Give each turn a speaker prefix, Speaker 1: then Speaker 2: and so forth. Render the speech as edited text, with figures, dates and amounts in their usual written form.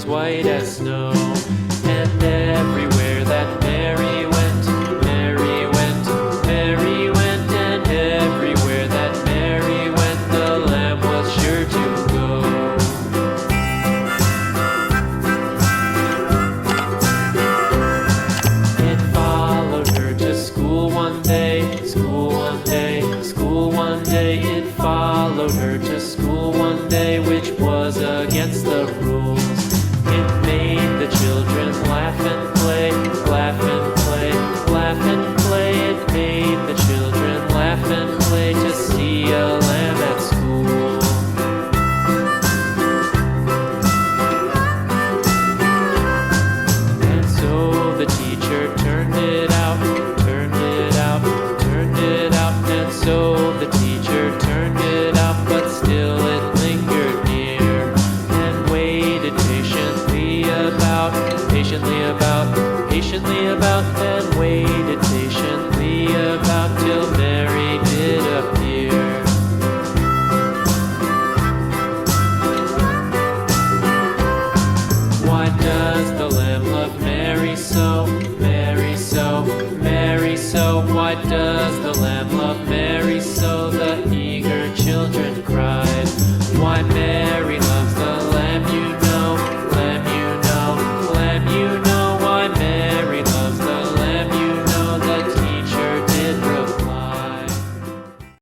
Speaker 1: white as snow. And everywhere that Mary went, Mary went, Mary went, and everywhere that Mary went, the lamb was sure to go. It followed her to school one day, school one day, school one day. It followed her to school one day, which was against the rules. It made the children laugh and play, laugh and play, laugh and play. It made the children laugh and play to see a lamb at school. And so the teacher turned it out, turned it out, turned it out. And so the teacher turned it out, but still it lingered near and waited patiently about, patiently about, patiently about, and waited